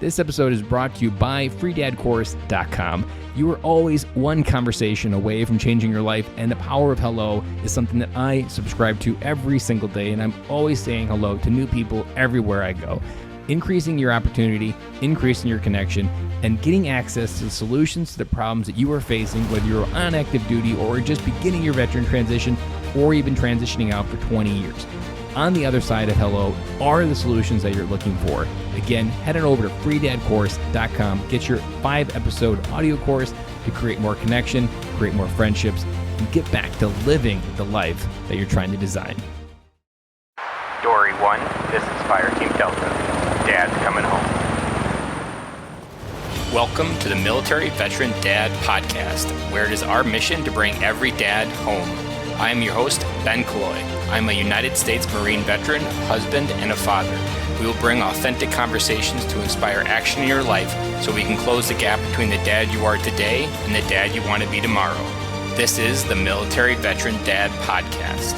This episode is brought to you by freedadcourse.com. You are always one conversation away from changing your life, and the power of hello is something that I subscribe to every single day, and I'm always saying hello to new people everywhere I go. Increasing your opportunity, increasing your connection, and getting access to the solutions to the problems that you are facing, whether you're on active duty or just beginning your veteran transition or even transitioning out for 20 years. On the other side of hello are the solutions that you're looking for. Again, head on over to freedadcourse.com. Get your 5-episode audio course to create more connection, create more friendships, and get back to living the life that you're trying to design. Dory 1, this is Fire Team Delta. Dad's coming home. Welcome to the Military Veteran Dad Podcast, where it is our mission to bring every dad home. I am your host, Ben Killoy. I'm a United States Marine veteran, husband, and a father. We will bring authentic conversations to inspire action in your life so we can close the gap between the dad you are today and the dad you want to be tomorrow. This is the Military Veteran Dad Podcast.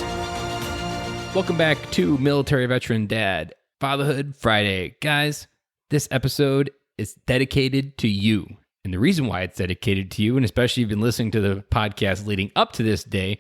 Welcome back to Military Veteran Dad, Fatherhood Friday. Guys, this episode is dedicated to you. And the reason why it's dedicated to you, and especially if you've been listening to the podcast leading up to this day,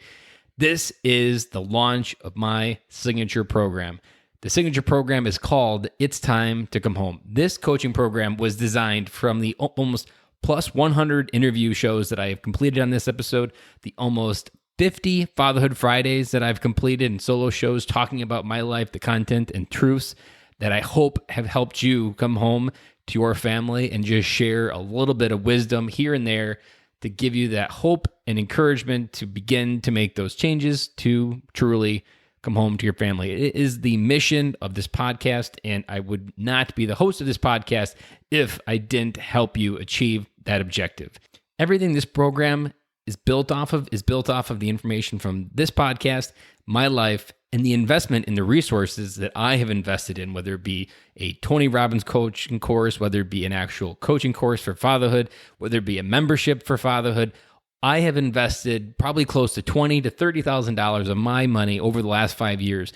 this is the launch of my signature program. The signature program is called It's Time to Come Home. This coaching program was designed from the almost plus 100 interview shows that I have completed on this episode, the almost 50 Fatherhood Fridays that I've completed and solo shows talking about my life, the content and truths that I hope have helped you come home to your family and just share a little bit of wisdom here and there to give you that hope and encouragement to begin to make those changes to truly come home to your family. It is the mission of this podcast, and I would not be the host of this podcast if I didn't help you achieve that objective. Everything this program is built off of the information from this podcast, my life, and the investment in the resources that I have invested in, whether it be a Tony Robbins coaching course, whether it be an actual coaching course for fatherhood, whether it be a membership for fatherhood. I have invested probably close to $20,000 to $30,000 of my money over the last 5 years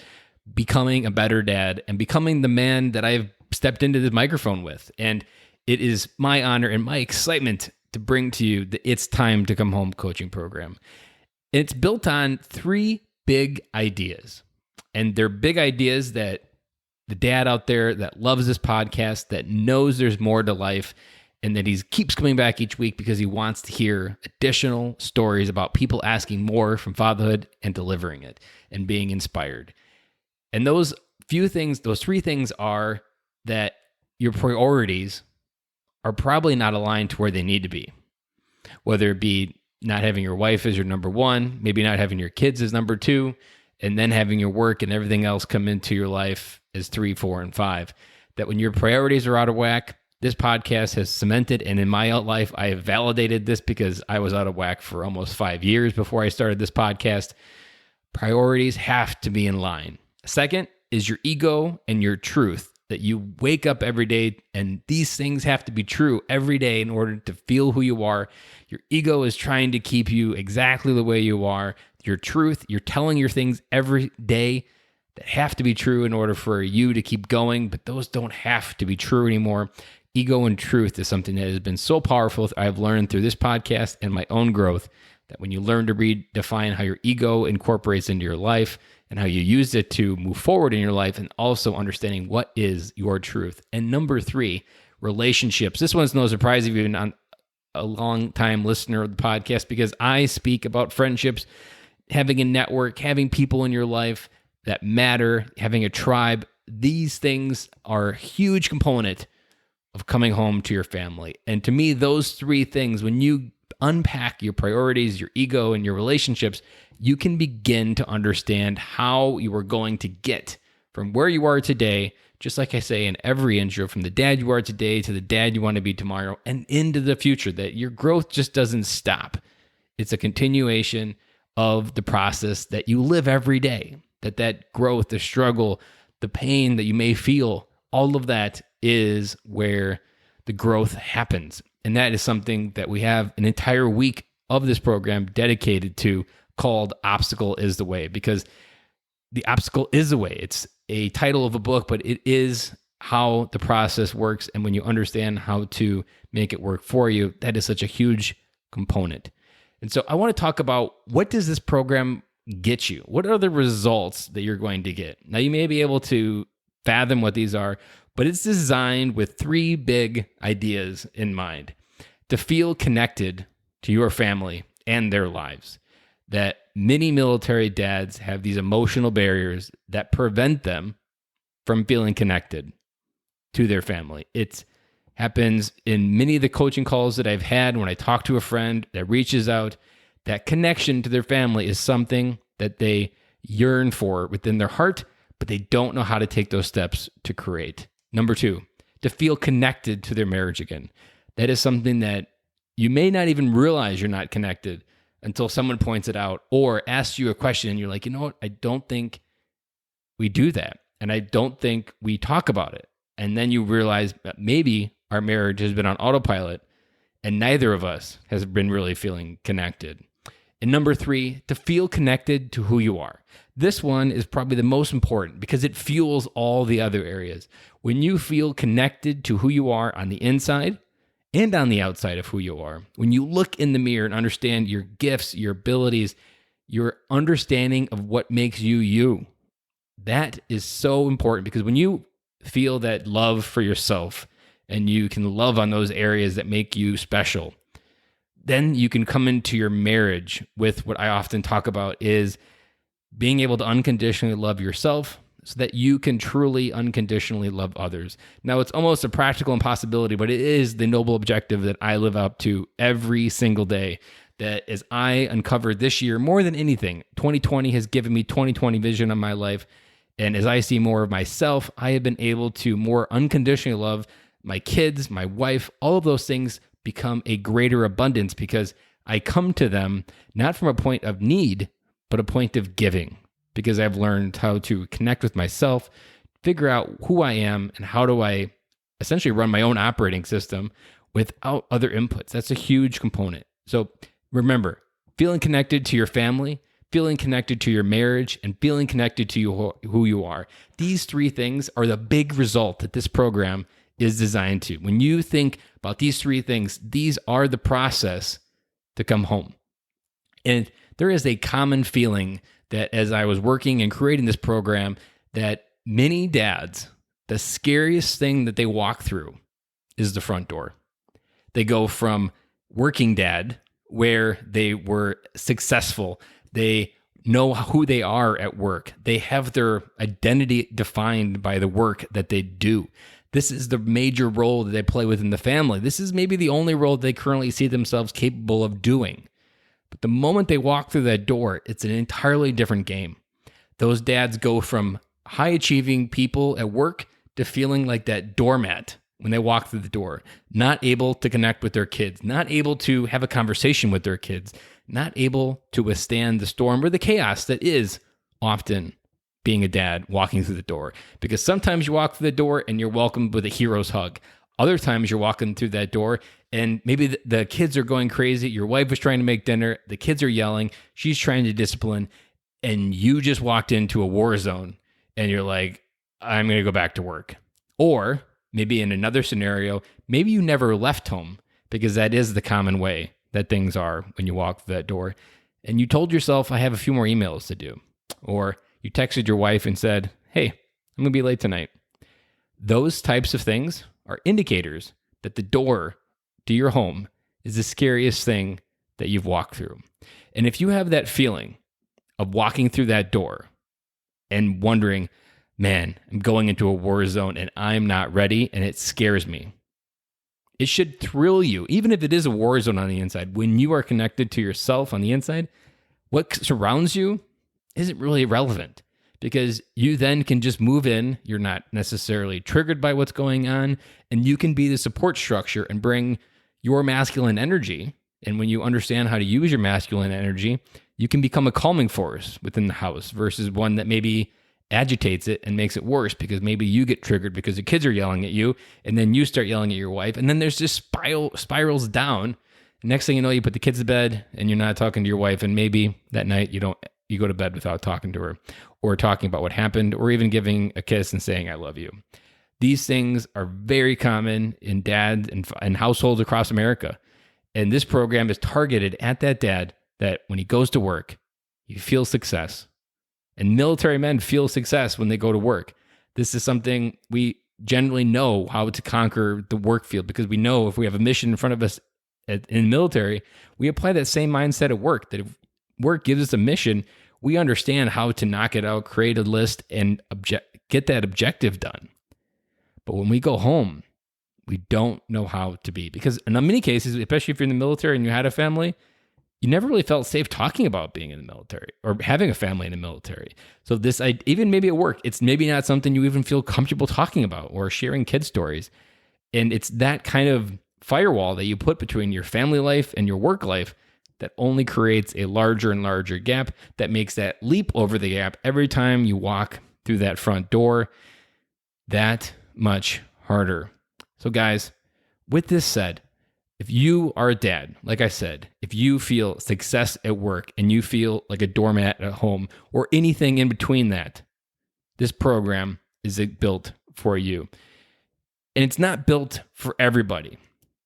becoming a better dad and becoming the man that I've stepped into this microphone with. And it is my honor and my excitement to bring to you the It's Time to Come Home coaching program. And it's built on 3 big ideas. And they're big ideas that the dad out there that loves this podcast, that knows there's more to life, and that he keeps coming back each week because he wants to hear additional stories about people asking more from fatherhood and delivering it and being inspired. And those 3 things are that your priorities are probably not aligned to where they need to be. Whether it be not having your wife as your number 1, maybe not having your kids as number 2, and then having your work and everything else come into your life as 3, 4, and 5. That when your priorities are out of whack, this podcast has cemented, and in my life, I have validated this because I was out of whack for almost 5 years before I started this podcast. Priorities have to be in line. Second is your ego and your truth. That you wake up every day and these things have to be true every day in order to feel who you are. Your ego is trying to keep you exactly the way you are. Your truth, you're telling your things every day that have to be true in order for you to keep going, but those don't have to be true anymore. Ego and truth is something that has been so powerful. I've learned through this podcast and my own growth that when you learn to redefine how your ego incorporates into your life and how you use it to move forward in your life, and also understanding what is your truth. And number 3, relationships. This one's no surprise if you've been on a long time listener of the podcast, because I speak about friendships, having a network, having people in your life that matter, having a tribe. These things are a huge component of coming home to your family. And to me, those 3 things, when you unpack your priorities, your ego, and your relationships, you can begin to understand how you are going to get from where you are today, just like I say in every intro, from the dad you are today to the dad you want to be tomorrow and into the future, that your growth just doesn't stop. It's a continuation of the process that you live every day, that growth, the struggle, the pain that you may feel, all of that is where the growth happens. And that is something that we have an entire week of this program dedicated to, called Obstacle is the Way, because the obstacle is the way. It's a title of a book, but it is how the process works, and when you understand how to make it work for you, that is such a huge component. And so I want to talk about, what does this program get you? What are the results that you're going to get? Now, you may be able to fathom what these are, but it's designed with 3 big ideas in mind: to feel connected to your family and their lives. That many military dads have these emotional barriers that prevent them from feeling connected to their family. It happens in many of the coaching calls that I've had when I talk to a friend that reaches out. That connection to their family is something that they yearn for within their heart, but they don't know how to take those steps to create. Number 2, to feel connected to their marriage again. That is something that you may not even realize you're not connected until someone points it out or asks you a question and you're like, you know what? I don't think we do that. And I don't think we talk about it. And then you realize that maybe our marriage has been on autopilot and neither of us has been really feeling connected. And number 3, to feel connected to who you are. This one is probably the most important because it fuels all the other areas. When you feel connected to who you are on the inside and on the outside of who you are, when you look in the mirror and understand your gifts, your abilities, your understanding of what makes you you, that is so important, because when you feel that love for yourself and you can love on those areas that make you special, then you can come into your marriage with what I often talk about is being able to unconditionally love yourself so that you can truly unconditionally love others. Now, it's almost a practical impossibility, but it is the noble objective that I live up to every single day. That as I uncovered this year, more than anything, 2020 has given me 2020 vision on my life. And as I see more of myself, I have been able to more unconditionally love my kids, my wife. All of those things become a greater abundance because I come to them not from a point of need, but a point of giving, because I've learned how to connect with myself, figure out who I am, and how do I essentially run my own operating system without other inputs. That's a huge component. So remember, feeling connected to your family, feeling connected to your marriage, and feeling connected to who you are. These 3 things are the big result that this program is designed to. When you think about these 3 things, these are the process to come home. And there is a common feeling that as I was working and creating this program, that many dads, the scariest thing that they walk through is the front door. They go from working dad, where they were successful, they know who they are at work, they have their identity defined by the work that they do. This is the major role that they play within the family. This is maybe the only role they currently see themselves capable of doing. But the moment they walk through that door, it's an entirely different game. Those dads go from high-achieving people at work to feeling like that doormat when they walk through the door, not able to connect with their kids, not able to have a conversation with their kids, not able to withstand the storm or the chaos that is often being a dad walking through the door. Because sometimes you walk through the door and you're welcomed with a hero's hug. Other times you're walking through that door and maybe the kids are going crazy. Your wife is trying to make dinner. The kids are yelling. She's trying to discipline. And you just walked into a war zone and you're like, I'm going to go back to work. Or maybe in another scenario, maybe you never left home, because that is the common way that things are when you walk through that door. And you told yourself, I have a few more emails to do. Or you texted your wife and said, hey, I'm going to be late tonight. Those types of things are indicators that the door to your home is the scariest thing that you've walked through. And if you have that feeling of walking through that door and wondering, man, I'm going into a war zone and I'm not ready and it scares me, it should thrill you, even if it is a war zone on the inside. When you are connected to yourself on the inside, what surrounds you isn't really relevant, because you then can just move in. You're not necessarily triggered by what's going on, and you can be the support structure and bring your masculine energy. And when you understand how to use your masculine energy, you can become a calming force within the house versus one that maybe agitates it and makes it worse, because maybe you get triggered because the kids are yelling at you, and then you start yelling at your wife, and then there's just spirals down. Next thing you know, you put the kids to bed and you're not talking to your wife, and maybe that night you go to bed without talking to her or talking about what happened or even giving a kiss and saying I love you. These things are very common in dads and households across America. And this program is targeted at that dad that when he goes to work, he feels success. And military men feel success when they go to work. This is something we generally know how to conquer the work field, because we know if we have a mission in front of us in the military, we apply that same mindset at work, that if work gives us a mission, we understand how to knock it out, create a list, and get that objective done. But when we go home, we don't know how to be, because in many cases, especially if you're in the military and you had a family, you never really felt safe talking about being in the military or having a family in the military. So even maybe at work, it's maybe not something you even feel comfortable talking about or sharing kid stories. And it's that kind of firewall that you put between your family life and your work life that only creates a larger and larger gap that makes that leap over the gap every time you walk through that front door that much harder. So guys, with this said, if you are a dad, like I said, if you feel success at work and you feel like a doormat at home or anything in between that, this program is built for you. And it's not built for everybody.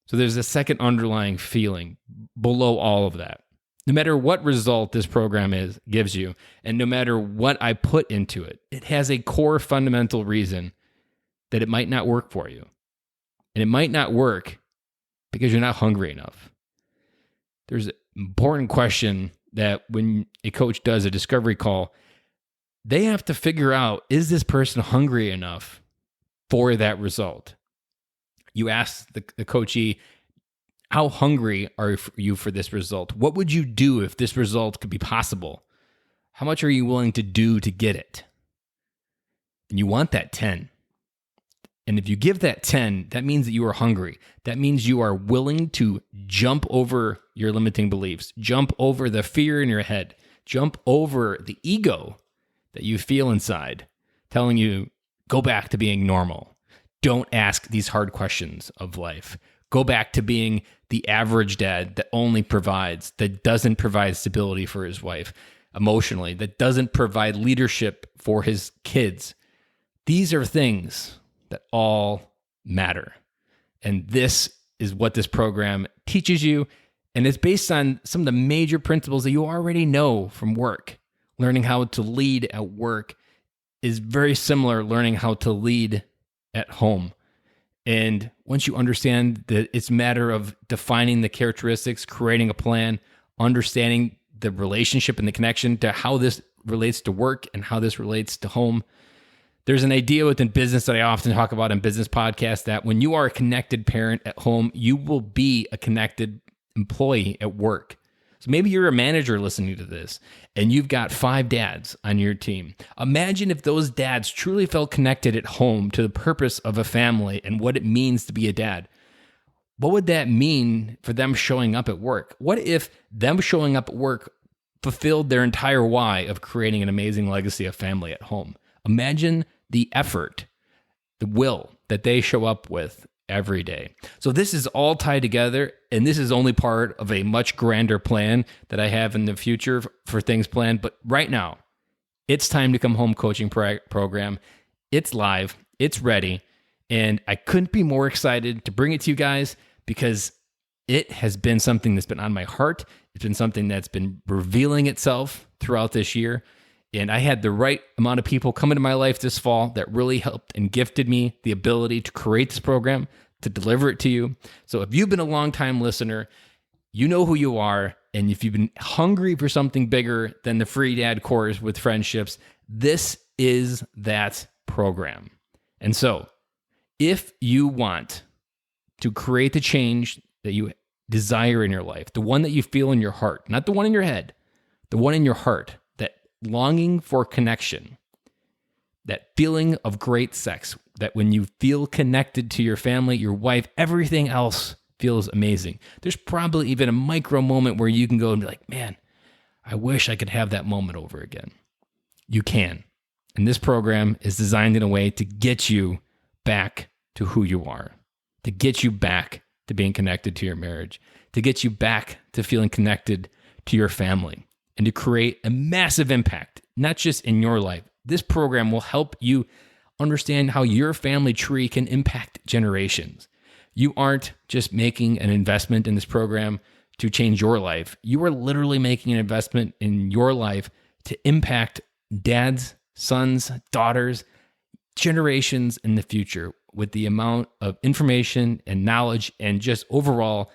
So there's a second underlying feeling below all of that. No matter what result this program gives you, and no matter what I put into it, it has a core fundamental reason that it might not work for you. And it might not work because you're not hungry enough. There's an important question that when a coach does a discovery call, they have to figure out, is this person hungry enough for that result? You ask the coachee, how hungry are you for this result? What would you do if this result could be possible? How much are you willing to do to get it? And you want that 10. And if you give that 10, that means that you are hungry. That means you are willing to jump over your limiting beliefs, jump over the fear in your head, jump over the ego that you feel inside, telling you, go back to being normal. Don't ask these hard questions of life. Go back to being the average dad that only provides, that doesn't provide stability for his wife emotionally, that doesn't provide leadership for his kids. These are things that all matter. And this is what this program teaches you. And it's based on some of the major principles that you already know from work. Learning how to lead at work is very similar to learning how to lead at home. And once you understand that it's a matter of defining the characteristics, creating a plan, understanding the relationship and the connection to how this relates to work and how this relates to home. There's an idea within business that I often talk about in business podcasts that when you are a connected parent at home, you will be a connected employee at work. So maybe you're a manager listening to this and you've got 5 dads on your team. Imagine if those dads truly felt connected at home to the purpose of a family and what it means to be a dad. What would that mean for them showing up at work? What if them showing up at work fulfilled their entire why of creating an amazing legacy of family at home? Imagine the effort, the will that they show up with every day. So this is all tied together, and this is only part of a much grander plan that I have in the future for things planned. But right now, it's time to come home coaching program. It's live, it's ready, and I couldn't be more excited to bring it to you guys because it has been something that's been on my heart. It's been something that's been revealing itself throughout this year. And I had the right amount of people come into my life this fall that really helped and gifted me the ability to create this program, to deliver it to you. So if you've been a long-time listener, you know who you are. And if you've been hungry for something bigger than the free dad course with friendships, this is that program. And so if you want to create the change that you desire in your life, the one that you feel in your heart, not the one in your head, the one in your heart, longing for connection, that feeling of great sex, that when you feel connected to your family, your wife, everything else feels amazing. There's probably even a micro moment where you can go and be like, man, I wish I could have that moment over again. You can. And this program is designed in a way to get you back to who you are, to get you back to being connected to your marriage, to get you back to feeling connected to your family, and to create a massive impact, not just in your life. This program will help you understand how your family tree can impact generations. You aren't just making an investment in this program to change your life. You are literally making an investment in your life to impact dads, sons, daughters, generations in the future with the amount of information and knowledge and just overall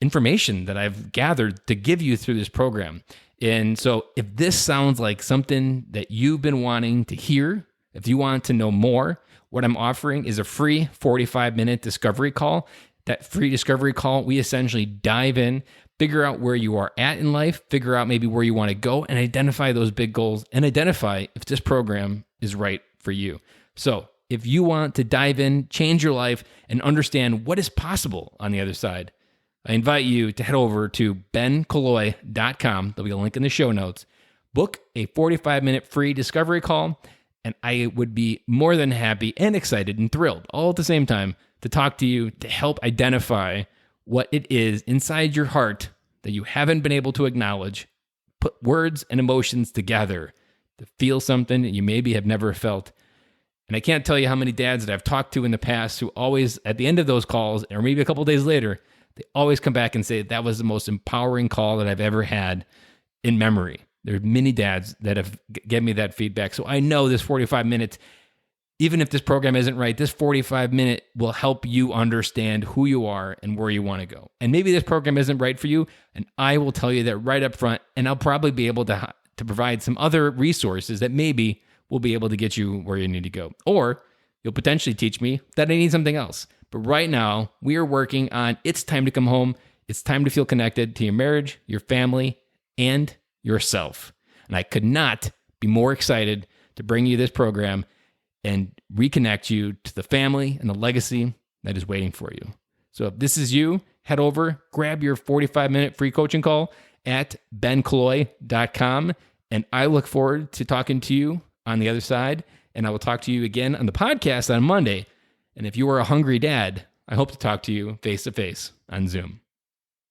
information that I've gathered to give you through this program. And so if this sounds like something that you've been wanting to hear, if you want to know more, what I'm offering is a free 45-minute discovery call. That free discovery call, we essentially dive in, figure out where you are at in life, figure out maybe where you want to go, and identify those big goals and identify if this program is right for you. So if you want to dive in, change your life, and understand what is possible on the other side, I invite you to head over to benkaloy.com. There'll be a link in the show notes. Book a 45-minute free discovery call, and I would be more than happy and excited and thrilled all at the same time to talk to you to help identify what it is inside your heart that you haven't been able to acknowledge, put words and emotions together to feel something that you maybe have never felt. And I can't tell you how many dads that I've talked to in the past who always, at the end of those calls, or maybe a couple days later, they always come back and say, that was the most empowering call that I've ever had in memory. There are many dads that have given me that feedback. So I know this 45 minutes, even if this program isn't right, this 45-minute will help you understand who you are and where you want to go. And maybe this program isn't right for you, and I will tell you that right up front, and I'll probably be able to provide some other resources that maybe will be able to get you where you need to go. Or you'll potentially teach me that I need something else. But right now, we are working on It's Time to Come Home. It's time to feel connected to your marriage, your family, and yourself. And I could not be more excited to bring you this program and reconnect you to the family and the legacy that is waiting for you. So if this is you, head over, grab your 45-minute free coaching call at benkaloy.com. And I look forward to talking to you on the other side. And I will talk to you again on the podcast on Monday. And if you are a hungry dad, I hope to talk to you face to face on Zoom.